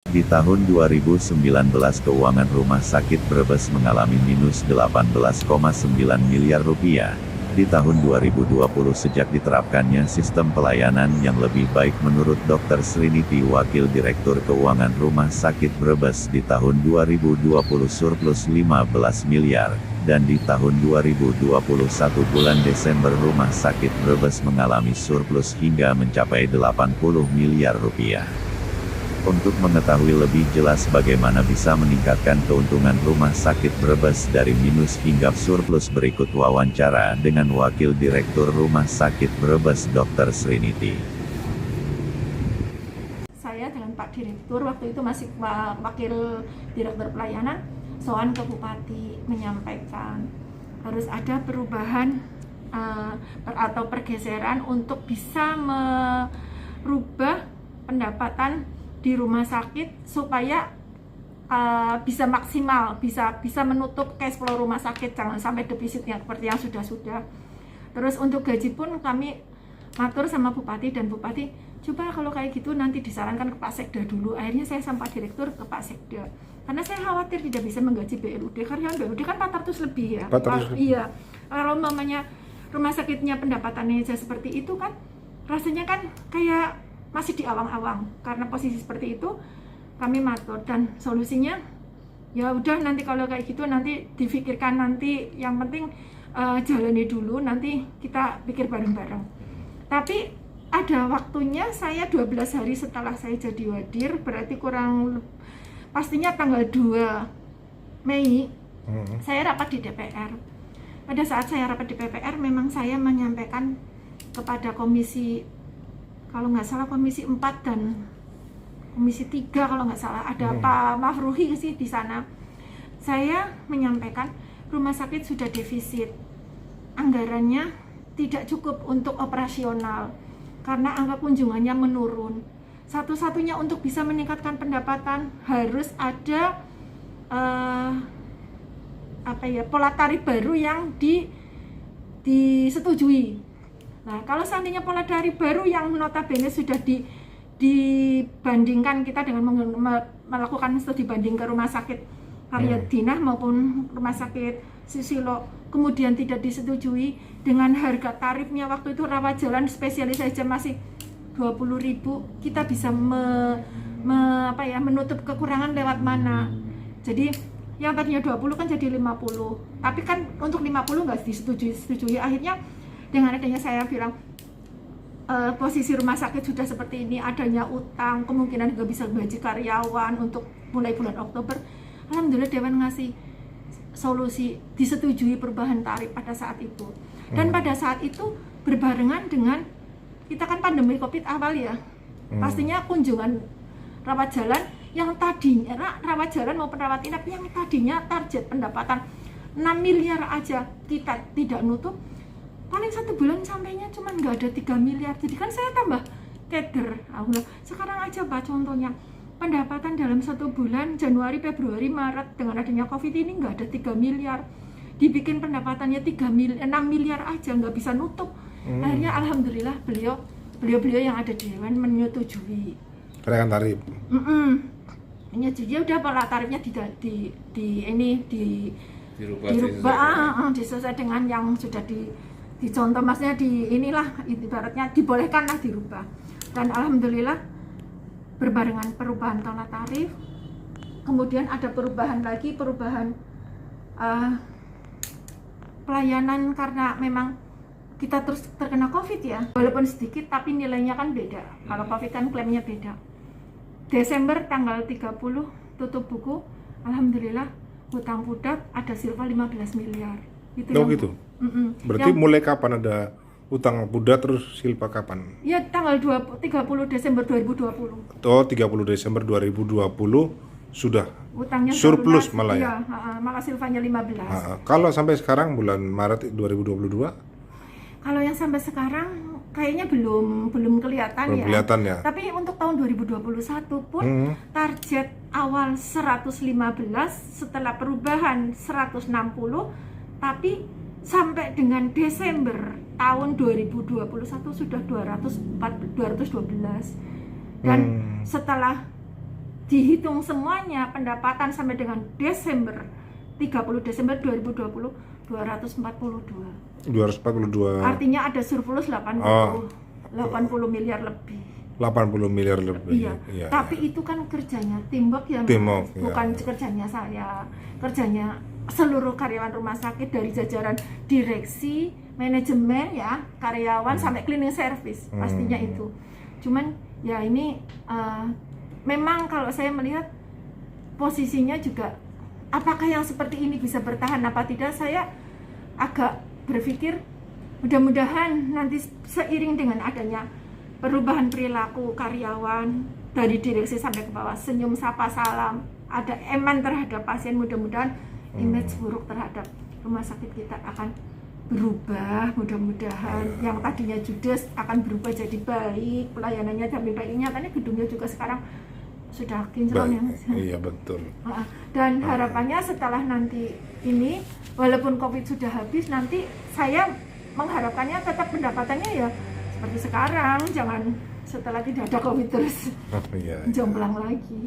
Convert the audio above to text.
Di tahun 2019 keuangan Rumah Sakit Brebes mengalami minus 18,9 miliar rupiah. Di tahun 2020 sejak diterapkannya sistem pelayanan yang lebih baik menurut Dr. Sriniti Wakil Direktur Keuangan Rumah Sakit Brebes di tahun 2020 surplus 15 miliar, dan di tahun 2021 bulan Desember Rumah Sakit Brebes mengalami surplus hingga mencapai 80 miliar rupiah. Untuk mengetahui lebih jelas bagaimana bisa meningkatkan keuntungan Rumah Sakit Brebes dari minus hingga surplus, berikut wawancara dengan Wakil Direktur Rumah Sakit Brebes Dr. Sriniti. Saya dengan Pak Direktur waktu itu masih Wakil Direktur Pelayanan soal ke Bupati menyampaikan harus ada perubahan atau pergeseran untuk bisa merubah pendapatan di rumah sakit supaya bisa maksimal, bisa menutup cash flow rumah sakit, jangan sampai defisit yang seperti yang sudah. Terus untuk gaji pun kami matur sama Bupati, dan Bupati coba kalau kayak gitu nanti disarankan ke Pak Sekda dulu. Akhirnya saya sama Pak Direktur ke Pak Sekda, karena saya khawatir tidak bisa menggaji BLUD, karena BLUD kan 400 lebih ya. 400 lebih. Iya, kalau mamanya rumah sakitnya pendapatannya aja seperti itu kan rasanya kan kayak masih di awang-awang. Karena posisi seperti itu kami matur, dan solusinya ya udah nanti kalau kayak gitu nanti difikirkan, nanti yang penting jalani dulu, nanti kita pikir bareng-bareng. Tapi ada waktunya, saya 12 hari setelah saya jadi wadir, berarti pastinya tanggal 2 Mei saya rapat di DPR. Pada saat saya rapat di DPR memang saya menyampaikan kepada komisi, kalau nggak salah komisi 4 dan komisi 3 kalau nggak salah, ada Pak Mafruhi sih di sana. Saya menyampaikan rumah sakit sudah defisit, anggarannya tidak cukup untuk operasional karena angka kunjungannya menurun. Satu-satunya untuk bisa meningkatkan pendapatan harus ada pola tarif baru yang disetujui. Nah, kalau seandainya pola tarif baru yang notabene sudah dibandingkan kita dengan melakukan studi banding ke rumah sakit Haryadinah maupun rumah sakit Susilo, kemudian tidak disetujui dengan harga tarifnya waktu itu rawat jalan spesialis saja masih 20.000, kita bisa menutup kekurangan lewat mana. Jadi yang tadinya 20 kan jadi 50, tapi kan untuk 50 nggak disetujui. Akhirnya dengan adanya saya bilang posisi rumah sakit sudah seperti ini, adanya utang, kemungkinan nggak bisa gaji karyawan untuk mulai bulan Oktober, alhamdulillah Dewan ngasih solusi, disetujui perubahan tarif pada saat itu. Dan pada saat itu berbarengan dengan kita kan pandemi Covid awal ya, pastinya kunjungan rawat jalan yang tadinya rawat jalan maupun rawat inap yang tadinya target pendapatan 6 miliar aja kita tidak nutup, paling 1 bulan sampainya cuma nggak ada 3 miliar. Jadi kan saya tambah keder. Sekarang aja Pak, contohnya pendapatan dalam 1 bulan Januari, Februari, Maret dengan adanya Covid ini nggak ada 3 miliar. Dibikin pendapatannya 6 miliar aja nggak bisa nutup. Akhirnya alhamdulillah beliau yang ada di Dewan menyetujui kenaikan tarif. Menyetujui, udah pola tarifnya dirubah sesuai dengan yang sudah dicontoh, maksudnya ibaratnya dibolehkan lah dirubah. Dan alhamdulillah berbarengan perubahan pola tarif, kemudian ada perubahan pelayanan karena memang kita terus terkena Covid ya, walaupun sedikit tapi nilainya kan beda. Kalau Covid kan klaimnya beda. Desember tanggal 30 tutup buku, alhamdulillah hutang budak ada silva 15 miliar. Gitu. Berarti mulai kapan ada utang budak, terus silpa kapan? Ya tanggal 30 Desember 2020. Oh, 30 Desember 2020 sudah utangnya surplus malah ya? Iya, malah silvanya 15. Kalau sampai sekarang bulan Maret 2022? Kalau yang sampai sekarang kayaknya belum kelihatan belum kelihatan ya. Tapi untuk tahun 2021 pun target awal 115, setelah perubahan 160, tapi sampai dengan Desember tahun 2021 sudah 212. Dan setelah dihitung semuanya pendapatan sampai dengan Desember 30 Desember 2020 242. 242. Artinya ada surplus 80 miliar lebih. 80 miliar lebih. Iya. Tapi itu kan kerjanya teamwork ya, Mas. Teamwork, Bukan ya. kerjanya saya. Kerjanya seluruh karyawan rumah sakit dari jajaran direksi, manajemen ya, karyawan sampai cleaning service. Pastinya itu. Cuman ya ini memang kalau saya melihat posisinya juga apakah yang seperti ini bisa bertahan apa tidak, saya agak berpikir mudah-mudahan nanti seiring dengan adanya perubahan perilaku karyawan dari direksi sampai ke bawah, senyum, sapa, salam, ada eman terhadap pasien, mudah-mudahan image buruk terhadap rumah sakit kita akan berubah, mudah-mudahan yang tadinya judes akan berubah jadi baik, pelayanannya jadi baik. Nyatanya gedungnya juga sekarang sudah kinclong ya, Mas. Iya betul. Dan harapannya setelah nanti ini, walaupun COVID sudah habis, nanti saya mengharapkannya tetap pendapatannya ya seperti sekarang, jangan setelah tidak ada COVID terus Iya. jomplang lagi.